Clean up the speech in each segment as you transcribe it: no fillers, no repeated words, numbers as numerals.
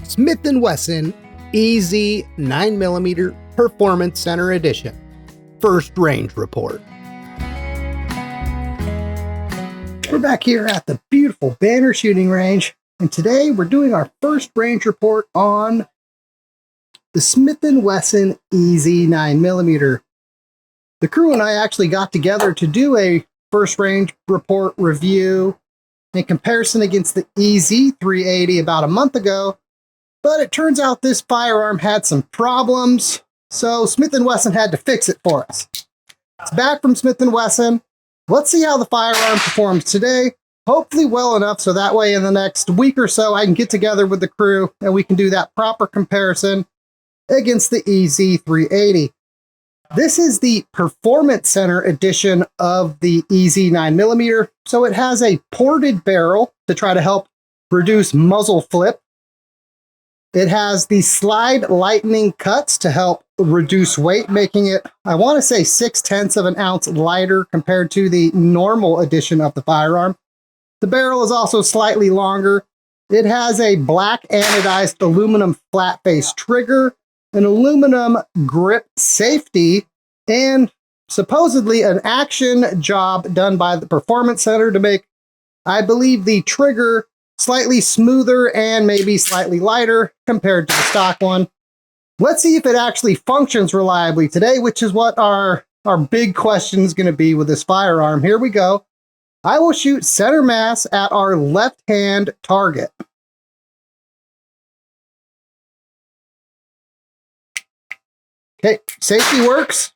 Smith & Wesson EZ 9mm Performance Center Edition First Range Report. We're back here at the beautiful Banner Shooting Range, and today we're doing our first range report on the Smith & Wesson EZ 9mm. The crew and I actually got together to do a first range report review in comparison against the EZ 380 about a month ago, but it turns out this firearm had some problems, so Smith & Wesson had to fix it for us. It's back from Smith & Wesson. Let's see how the firearm performs today. Hopefully well enough so that way in the next week or so I can get together with the crew and we can do that proper comparison against the EZ 380. This is the Performance Center edition of the EZ 9mm, so it has a ported barrel to try to help reduce muzzle flip. It has the slide lightening cuts to help reduce weight, making it, I want to say, 0.6 of an ounce lighter compared to the normal edition of the firearm. The barrel is also slightly longer. It has a black anodized aluminum flat face trigger, an aluminum grip safety, and supposedly an action job done by the Performance Center to make, I believe, the trigger slightly smoother and maybe slightly lighter compared to the stock one. Let's see if it actually functions reliably today, which is what our big question is going to be with this firearm. Here we go. I will shoot center mass at our left-hand target. Okay, safety works.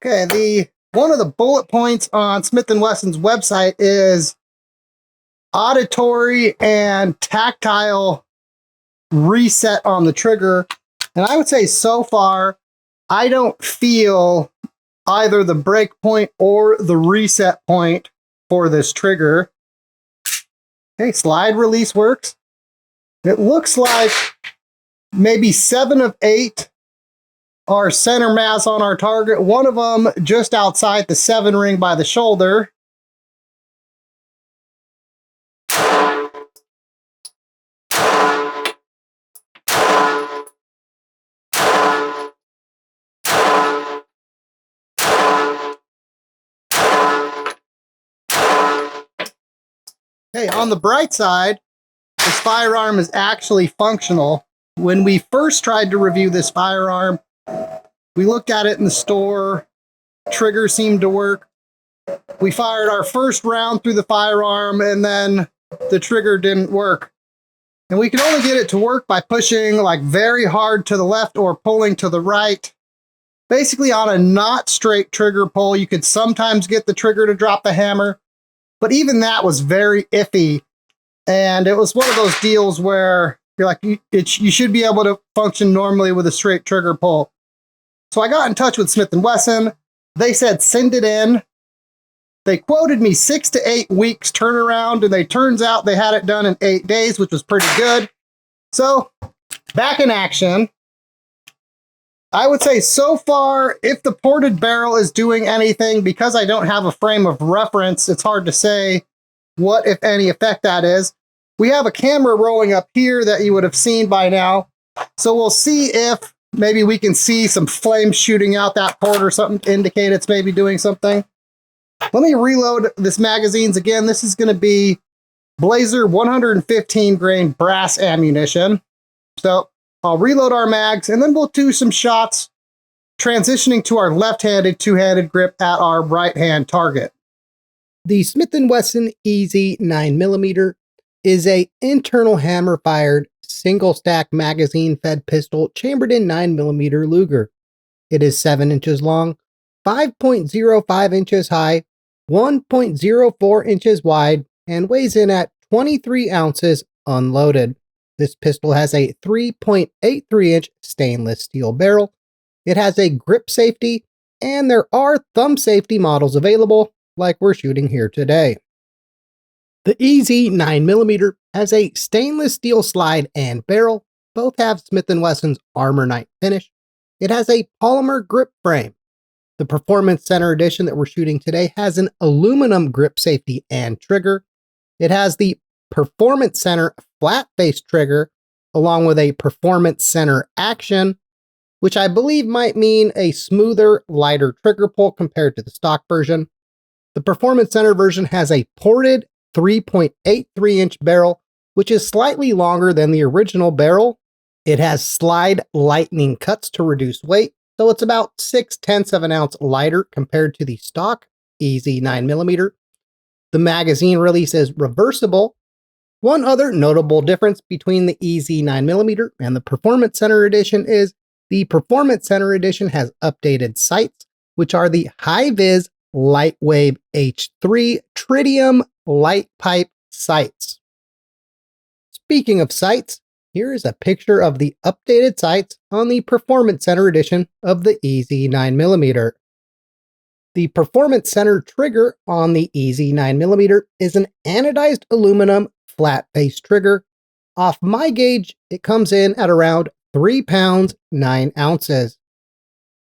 Okay, one of the bullet points on Smith & Wesson's website is auditory and tactile reset on the trigger. And I would say so far, I don't feel either the break point or the reset point for this trigger. Okay, slide release works. It looks like maybe 7 of 8 are center mass on our target. One of them just outside the 7 ring by the shoulder. Hey, on the bright side, this firearm is actually functional. When we first tried to review this firearm, we looked at it in the store, trigger seemed to work. We fired our first round through the firearm and then the trigger didn't work. And we could only get it to work by pushing like very hard to the left or pulling to the right. Basically on a not straight trigger pull, you could sometimes get the trigger to drop the hammer, but even that was very iffy. And it was one of those deals where you're like, you should be able to function normally with a straight trigger pull. So I got in touch with Smith & Wesson. They said, send it in. They quoted me 6 to 8 weeks turnaround, and turns out they had it done in 8 days, which was pretty good. So back in action. I would say so far, if the ported barrel is doing anything, because I don't have a frame of reference, it's hard to say what, if any, effect that is. We have a camera rolling up here that you would have seen by now. So we'll see if maybe we can see some flames shooting out that port or something to indicate it's maybe doing something. Let me reload this magazines again. This is going to be Blazer 115 grain brass ammunition. So I'll reload our mags and then we'll do some shots transitioning to our left-handed two-handed grip at our right-hand target. The Smith & Wesson EZ 9mm is a internal hammer-fired single-stack magazine-fed pistol chambered in 9mm Luger. It is 7 inches long, 5.05 inches high, 1.04 inches wide, and weighs in at 23 ounces unloaded. This pistol has a 3.83-inch stainless steel barrel. It has a grip safety, and there are thumb safety models available, like we're shooting here today. The EZ 9mm has a stainless steel slide and barrel. Both have Smith & Wesson's Armor Night finish. It has a polymer grip frame. The Performance Center edition that we're shooting today has an aluminum grip safety and trigger. It has the Performance Center flat face trigger along with a Performance Center action, which I believe might mean a smoother, lighter trigger pull compared to the stock version. The Performance Center version has a ported 3.83-inch barrel, which is slightly longer than the original barrel. It has slide lightning cuts to reduce weight, so it's about 0.6 of an ounce lighter compared to the stock EZ 9mm. The magazine release is reversible. One other notable difference between the EZ 9mm and the Performance Center edition is the Performance Center edition has updated sights, which are the high-vis Lightwave H3 tritium light pipe sights. Speaking of sights, here is a picture of the updated sights on the Performance Center edition of the EZ 9mm. The Performance Center trigger on the EZ 9mm is an anodized aluminum flat face trigger. Off my gauge, it comes in at around 3 pounds, 9 ounces.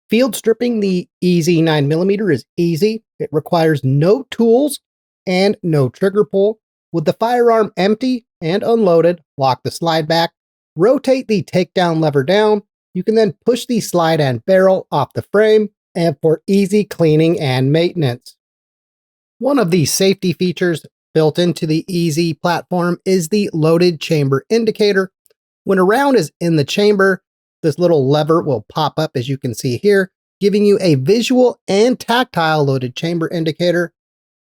Field stripping the EZ 9mm is easy. It requires no tools and no trigger pull. With the firearm empty and unloaded, lock the slide back, rotate the takedown lever down. You can then push the slide and barrel off the frame and for easy cleaning and maintenance. One of the safety features built into the EZ platform is the loaded chamber indicator. When a round is in the chamber, this little lever will pop up as you can see here, giving you a visual and tactile loaded chamber indicator.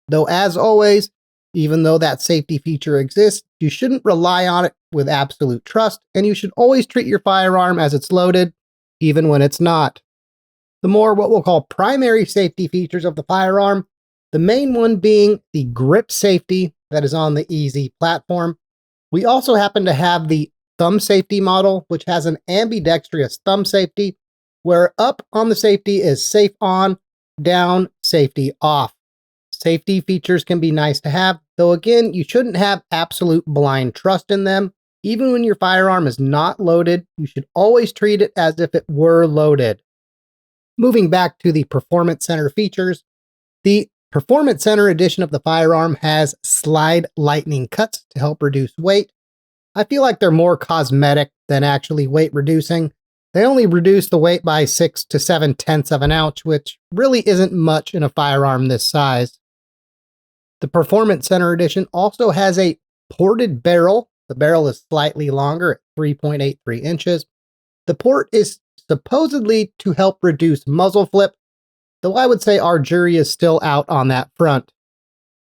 Though as always, even though that safety feature exists, you shouldn't rely on it with absolute trust, and you should always treat your firearm as it's loaded, even when it's not. The more what we'll call primary safety features of the firearm, the main one being the grip safety that is on the EZ platform. We also happen to have the thumb safety model, which has an ambidextrous thumb safety, where up on the safety is safe on, down, safety off. Safety features can be nice to have, though again, you shouldn't have absolute blind trust in them. Even when your firearm is not loaded, you should always treat it as if it were loaded. Moving back to the Performance Center features, the Performance Center edition of the firearm has slide lightning cuts to help reduce weight. I feel like they're more cosmetic than actually weight reducing. They only reduce the weight by 6 to 7/10 of an ounce, which really isn't much in a firearm this size. The Performance Center edition also has a ported barrel. The barrel is slightly longer at 3.83 inches. The port is supposedly to help reduce muzzle flip, though I would say our jury is still out on that front.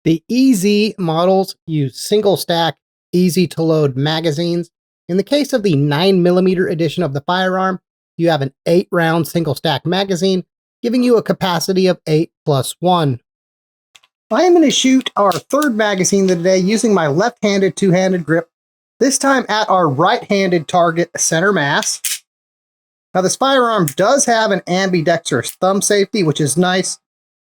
The EZ models use single stack, easy to load magazines. In the case of the 9mm edition of the firearm, you have an 8-round single stack magazine, giving you a capacity of 8+1. I am going to shoot our third magazine today using my left-handed two-handed grip, this time at our right-handed target center mass. Now this firearm does have an ambidextrous thumb safety, which is nice.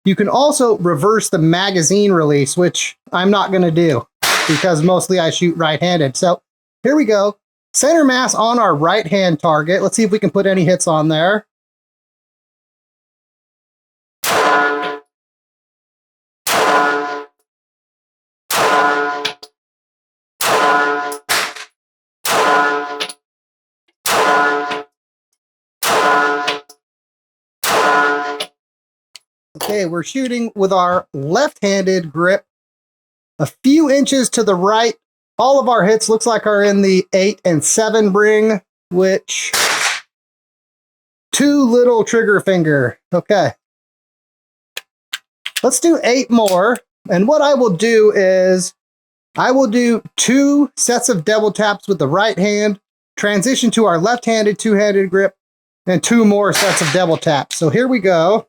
You can also reverse the magazine release, which I'm not going to do because mostly I shoot right-handed. So here we go. Center mass on our right-hand target. Let's see if we can put any hits on there. Okay, we're shooting with our left-handed grip. A few inches to the right. All of our hits looks like are in the 8 and 7 ring, which too little trigger finger. Okay. Let's do 8 more. And what I will do is I will do 2 sets of double taps with the right hand, transition to our left-handed two-handed grip, and 2 more sets of double taps. So here we go.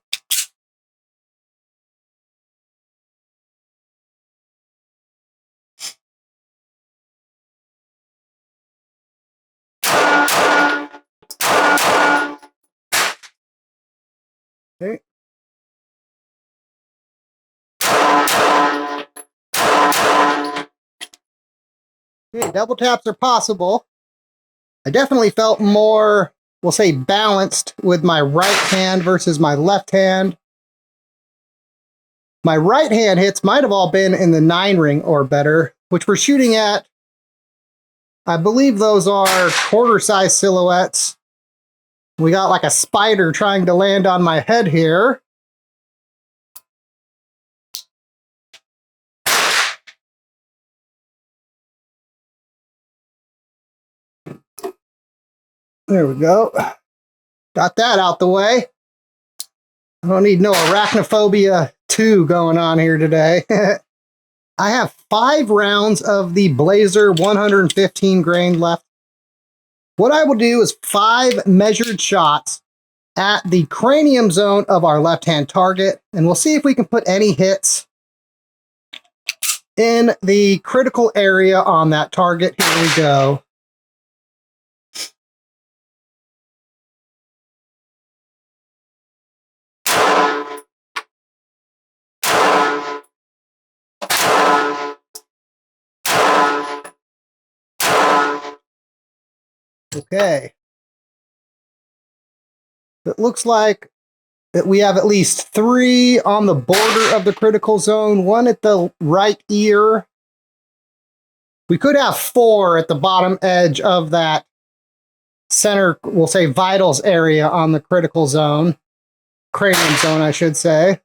Okay. Okay, double taps are possible. I definitely felt more, we'll say, balanced with my right hand versus my left hand. My right hand hits might have all been in the 9 ring or better, which we're shooting at. I believe those are quarter-size silhouettes. We got like a spider trying to land on my head here. There we go. Got that out the way. I don't need no arachnophobia 2 going on here today. I have 5 rounds of the Blazer 115 grain left. What I will do is 5 measured shots at the cranium zone of our left-hand target, and we'll see if we can put any hits in the critical area on that target. Here we go. Okay. It looks like that we have at least 3 on the border of the critical zone, 1 at the right ear. We could have 4 at the bottom edge of that center, we'll say vitals area on the critical zone. Cranium zone, I should say.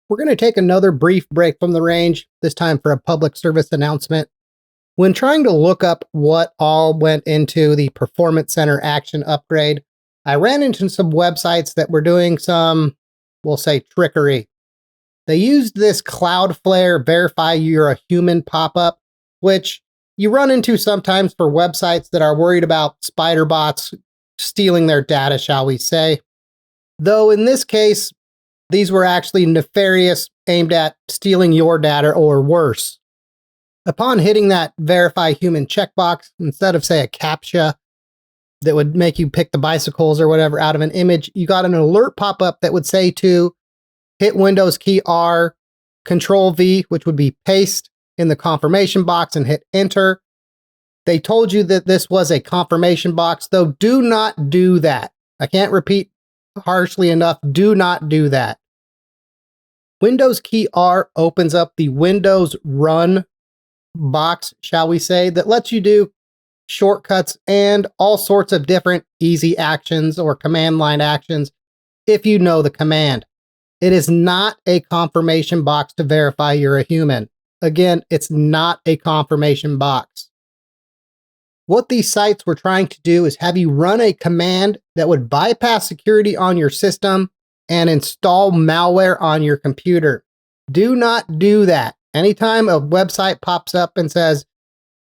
We're going to take another brief break from the range, this time for a public service announcement. When trying to look up what all went into the Performance Center Action upgrade, I ran into some websites that were doing some, we'll say, trickery. They used this Cloudflare verify you're a human pop-up, which you run into sometimes for websites that are worried about spider bots stealing their data, shall we say. Though in this case, these were actually nefarious, aimed at stealing your data or worse. Upon hitting that verify human checkbox, instead of, say, a CAPTCHA that would make you pick the bicycles or whatever out of an image, you got an alert pop-up that would say to hit Windows key R, Control V, which would be paste in the confirmation box, and hit enter. They told you that this was a confirmation box, though do not do that. I can't repeat harshly enough, do not do that. Windows key R opens up the Windows Run box, shall we say, that lets you do shortcuts and all sorts of different easy actions or command line actions if you know the command. It is not a confirmation box to verify you're a human. Again, it's not a confirmation box. What these sites were trying to do is have you run a command that would bypass security on your system and install malware on your computer. Do not do that. Anytime a website pops up and says,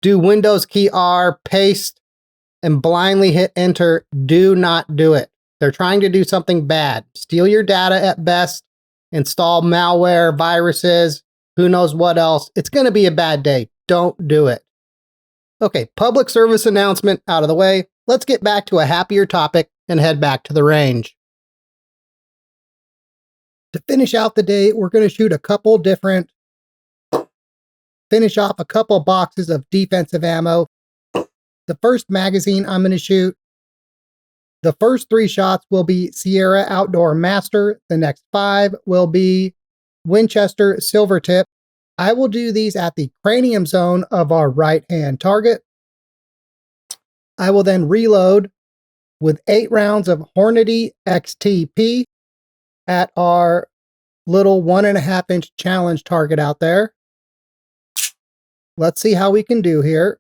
do Windows key R, paste, and blindly hit enter, do not do it. They're trying to do something bad. Steal your data at best, install malware, viruses, who knows what else. It's going to be a bad day. Don't do it. Okay, public service announcement out of the way. Let's get back to a happier topic and head back to the range. To finish out the day, we're going to shoot finish off a couple boxes of defensive ammo. The first magazine I'm going to shoot, the first 3 shots will be Sierra Outdoor Master. The next 5 will be Winchester Silvertip. I will do these at the cranium zone of our right-hand target. I will then reload with 8 rounds of Hornady XTP at our little 1.5-inch challenge target out there. Let's see how we can do here.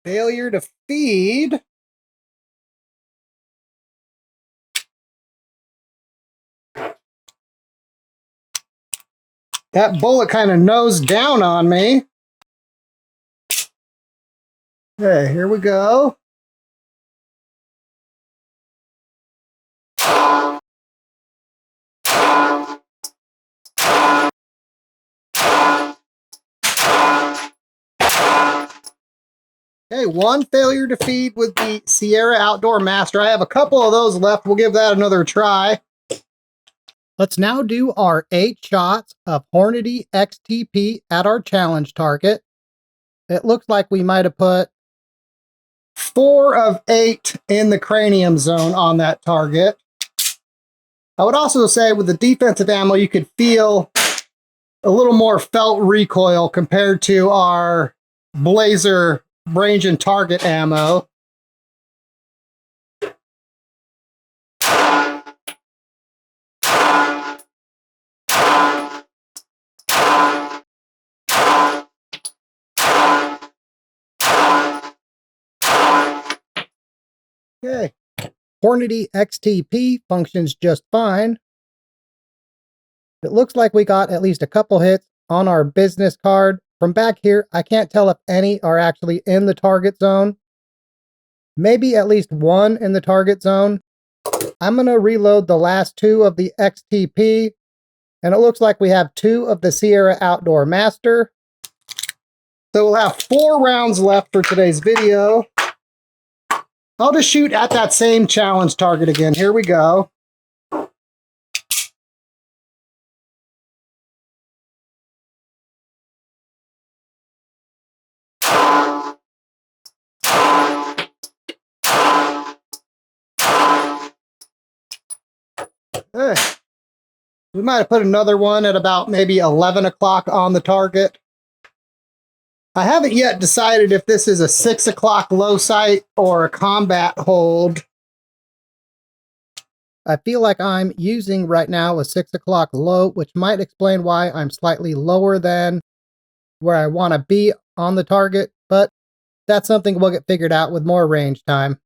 Failure to feed. That bullet kind of nosed down on me. Okay, here we go. Okay, Okay, one failure to feed with the Sierra Outdoor Master. I have a couple of those left. We'll give that another try. Let's now do our 8 shots of Hornady XTP at our challenge target. It looks like we might have put 4 of 8 in the cranium zone on that target. I would also say with the defensive ammo, you could feel a little more felt recoil compared to our Blazer range and target ammo. Okay, Hornady XTP functions just fine. It looks like we got at least a couple hits on our business card. From back here, I can't tell if any are actually in the target zone. Maybe at least one in the target zone. I'm going to reload the last 2 of the XTP, and it looks like we have 2 of the Sierra Outdoor Master. So we'll have 4 rounds left for today's video. I'll just shoot at that same challenge target again. Here we go. We might have put another one at about maybe 11 o'clock on the target. I haven't yet decided if this is a 6 o'clock low sight or a combat hold. I feel like I'm using right now a 6 o'clock low, which might explain why I'm slightly lower than where I want to be on the target, but that's something we'll get figured out with more range time.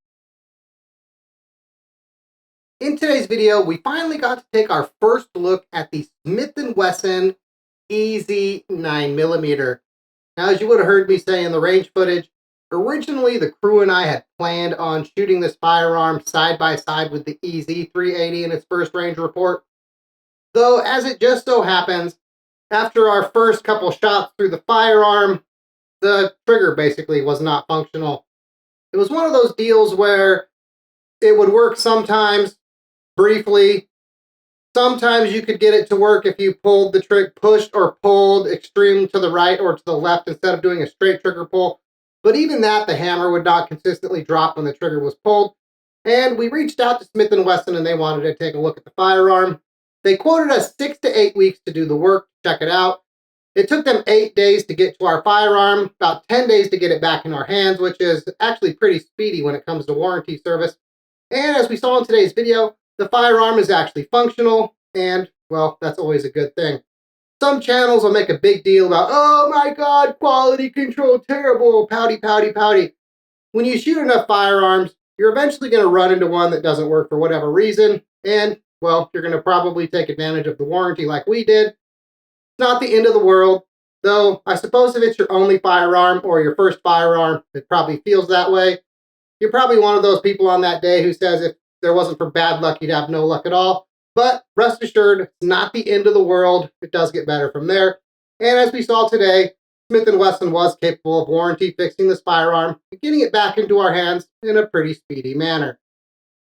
In today's video, we finally got to take our first look at the Smith & Wesson EZ 9mm. Now, as you would have heard me say in the range footage, originally the crew and I had planned on shooting this firearm side by side with the EZ 380 in its first range report. Though, as it just so happens, after our first couple shots through the firearm, the trigger basically was not functional. It was one of those deals where it would work sometimes, briefly. Sometimes you could get it to work if you pulled the trigger, pushed or pulled extreme to the right or to the left instead of doing a straight trigger pull. But even that, the hammer would not consistently drop when the trigger was pulled. And we reached out to Smith & Wesson and they wanted to take a look at the firearm. They quoted us 6 to 8 weeks to do the work, check it out. It took them 8 days to get to our firearm, about 10 days to get it back in our hands, which is actually pretty speedy when it comes to warranty service. And as we saw in today's video, the firearm is actually functional, and, well, that's always a good thing. Some channels will make a big deal about, oh my god, quality control terrible, pouty, pouty, pouty. When you shoot enough firearms, you're eventually going to run into one that doesn't work for whatever reason, and, well, you're going to probably take advantage of the warranty like we did. It's not the end of the world, though I suppose if it's your only firearm or your first firearm, it probably feels that way. You're probably one of those people on that day who says if there wasn't for bad luck, you'd have no luck at all. But rest assured, it's not the end of the world. It does get better from there. And as we saw today, Smith & Wesson was capable of warranty fixing this firearm and getting it back into our hands in a pretty speedy manner.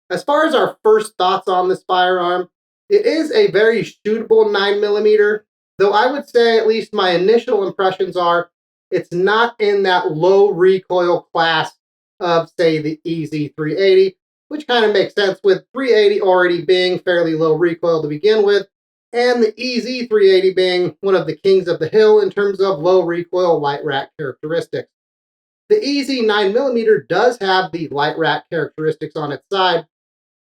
As far as our first thoughts on this firearm, it is a very shootable 9mm, though I would say at least my initial impressions are it's not in that low recoil class of, say, the EZ 380, which kind of makes sense with 380 already being fairly low recoil to begin with, and the EZ 380 being one of the kings of the hill in terms of low recoil light rack characteristics. The EZ 9mm does have the light rack characteristics on its side.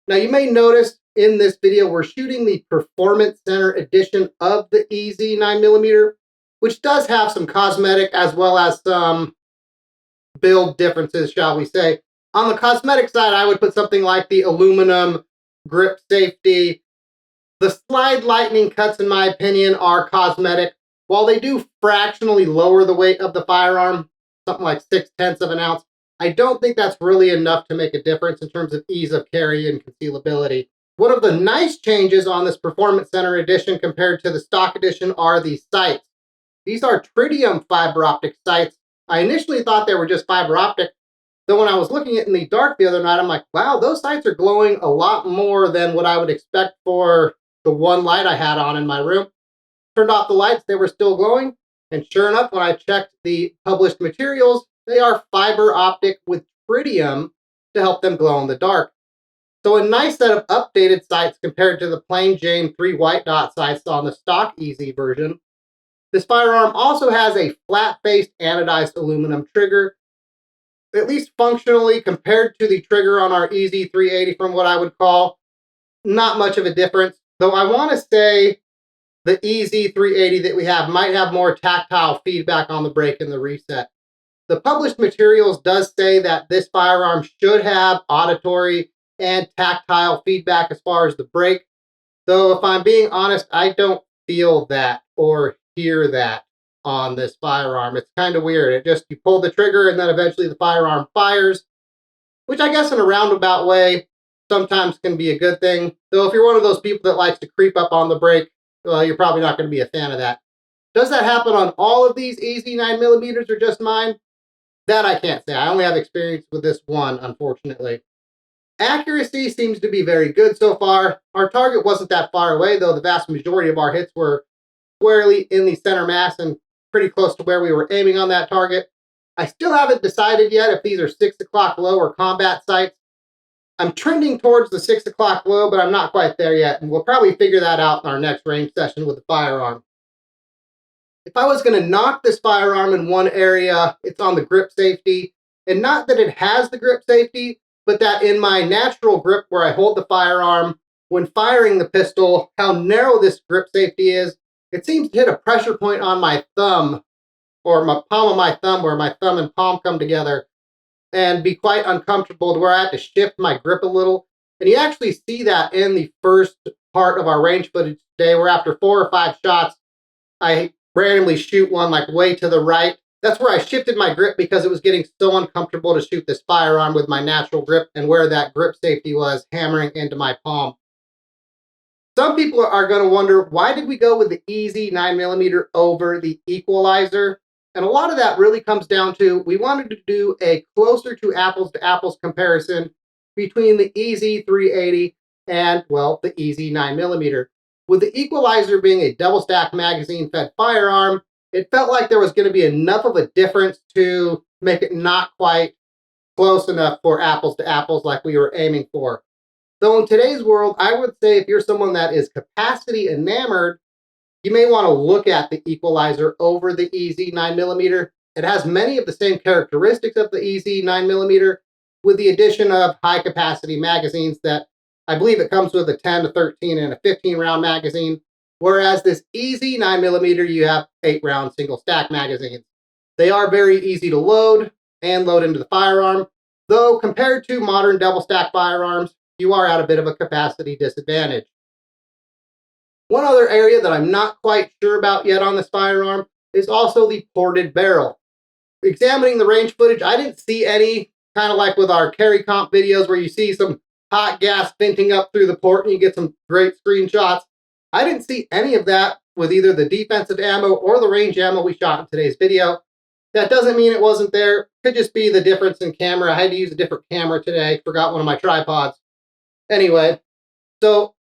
Now you may notice in this video we're shooting the Performance Center edition of the EZ 9mm, which does have some cosmetic as well as some build differences, shall we say. On the cosmetic side, I would put something like the aluminum grip safety. The slide lightning cuts, in my opinion, are cosmetic. While they do fractionally lower the weight of the firearm, something like 0.6 of an ounce, I don't think that's really enough to make a difference in terms of ease of carry and concealability. One of the nice changes on this Performance Center edition compared to the stock edition are the sights. These are tritium fiber optic sights. I initially thought they were just fiber optic, So when I was looking at it in the dark the other night, I'm like, wow, those sights are glowing a lot more than what I would expect for the one light I had on in my room. Turned off the lights, they were still glowing. And sure enough, when I checked the published materials, they are fiber optic with tritium to help them glow in the dark. So a nice set of updated sights compared to the plain Jane 3 white dot sights on the stock EZ version. This firearm also has a flat-faced anodized aluminum trigger, at least functionally compared to the trigger on our EZ380 from what I would call. Not much of a difference, though I want to say the EZ380 that we have might have more tactile feedback on the brake and the reset. The published materials does say that this firearm should have auditory and tactile feedback as far as the brake, though if I'm being honest, I don't feel that or hear that on this firearm. It's kind of weird. It just, you pull the trigger and then eventually the firearm fires, which I guess in a roundabout way sometimes can be a good thing. Though if you're one of those people that likes to creep up on the brake, well, you're probably not going to be a fan of that. Does that happen on all of these EZ 9mm or just mine? That I can't say. I only have experience with this one, unfortunately. Accuracy seems to be very good so far. Our target wasn't that far away, though the vast majority of our hits were squarely in the center mass and pretty close to where we were aiming on that target. I still haven't decided yet if these are 6 o'clock low or combat sights. I'm trending towards the 6 o'clock low, but I'm not quite there yet, and we'll probably figure that out in our next range session with the firearm. If I was going to knock this firearm in one area, it's on the grip safety. And not that it has the grip safety, but that in my natural grip where I hold the firearm, when firing the pistol, how narrow this grip safety is. It seems to hit a pressure point on my thumb, or my palm of my thumb, where my thumb and palm come together, and be quite uncomfortable to where I have to shift my grip a little. And you actually see that in the first part of our range footage today, where after 4 or 5 shots, I randomly shoot one like way to the right. That's where I shifted my grip because it was getting so uncomfortable to shoot this firearm with my natural grip and where that grip safety was hammering into my palm. Some people are going to wonder, why did we go with the EZ 9mm over the equalizer? And a lot of that really comes down to, we wanted to do a closer to apples comparison between the EZ380 and, well, the EZ 9mm. With the equalizer being a double stack magazine fed firearm, it felt like there was going to be enough of a difference to make it not quite close enough for apples like we were aiming for. Though in today's world, I would say if you're someone that is capacity enamored, you may want to look at the equalizer over the EZ 9mm. It has many of the same characteristics of the EZ 9mm, with the addition of high capacity magazines that I believe it comes with a 10 to 13 and a 15 round magazine, whereas this EZ 9mm, you have 8 round single stack magazines. They are very easy to load and load into the firearm, though compared to modern double stack firearms, you are at a bit of a capacity disadvantage. One other area that I'm not quite sure about yet on this firearm is also the ported barrel. Examining the range footage, I didn't see any, kind of like with our carry comp videos where you see some hot gas venting up through the port and you get some great screenshots. I didn't see any of that with either the defensive ammo or the range ammo we shot in today's video. That doesn't mean it wasn't there. Could just be the difference in camera. I had to use a different camera today. Forgot one of my tripods. Anyway, so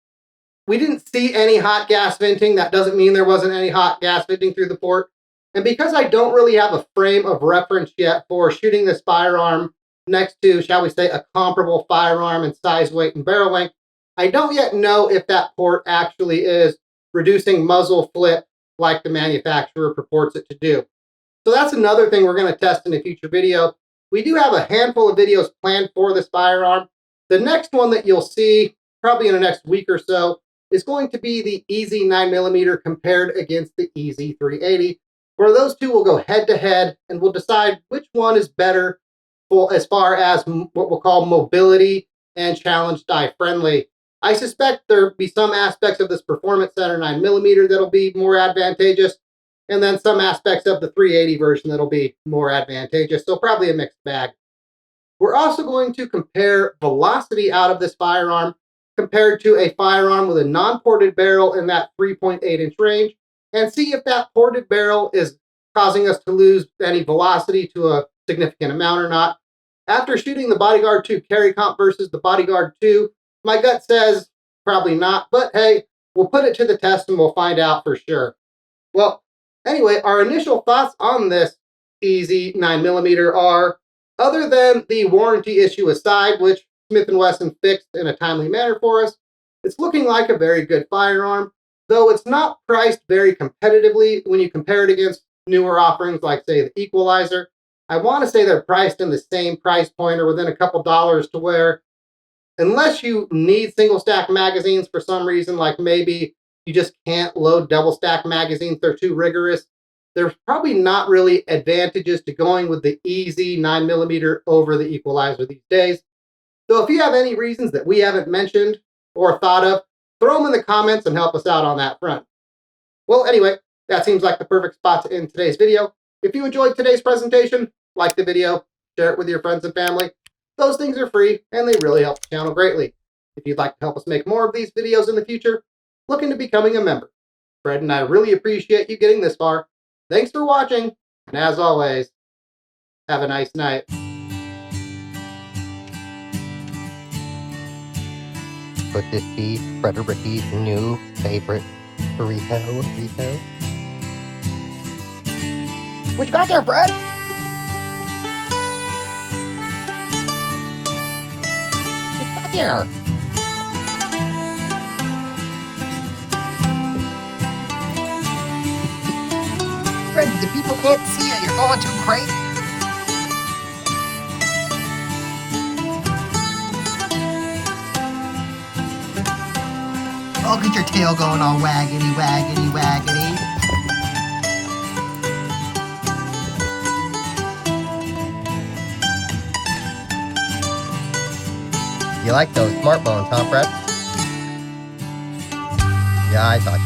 we didn't see any hot gas venting. That doesn't mean there wasn't any hot gas venting through the port. And because I don't really have a frame of reference yet for shooting this firearm next to, shall we say, a comparable firearm in size, weight, and barrel length, I don't yet know if that port actually is reducing muzzle flip like the manufacturer purports it to do. So that's another thing we're going to test in a future video. We do have a handful of videos planned for this firearm. The next one that you'll see, probably in the next week or so, is going to be the EZ 9mm compared against the EZ380, where those two will go head to head and we'll decide which one is better for as far as what we'll call mobility and challenge die friendly. I suspect there'll be some aspects of this Performance Center 9mm that'll be more advantageous, and then some aspects of the 380 version that'll be more advantageous, so probably a mixed bag. We're also going to compare velocity out of this firearm compared to a firearm with a non-ported barrel in that 3.8-inch range, and see if that ported barrel is causing us to lose any velocity to a significant amount or not. After shooting the Bodyguard 2 carry comp versus the Bodyguard 2, my gut says probably not, but hey, we'll put it to the test and we'll find out for sure. Well, anyway, our initial thoughts on this easy 9mm are, other than the warranty issue aside, which Smith & Wesson fixed in a timely manner for us, it's looking like a very good firearm, though it's not priced very competitively when you compare it against newer offerings like, say, the Equalizer. I want to say they're priced in the same price point or within a couple dollars, to where unless you need single stack magazines for some reason, like maybe you just can't load double stack magazines, they're too rigorous, there's probably not really advantages to going with the easy 9mm over the Equalizer these days. So if you have any reasons that we haven't mentioned or thought of, throw them in the comments and help us out on that front. Well, anyway, that seems like the perfect spot to end today's video. If you enjoyed today's presentation, like the video, share it with your friends and family. Those things are free, and they really help the channel greatly. If you'd like to help us make more of these videos in the future, look into becoming a member. Fred and I really appreciate you getting this far. Thanks for watching, and as always, have a nice night. Could this be Fredericky's new favorite burrito? What you got there, Fred? What's back here? Fred, the people can't see you. You're going too crazy. Oh, get your tail going all waggity, waggity, waggity. You like those smart bones, huh, Fred? Yeah, I thought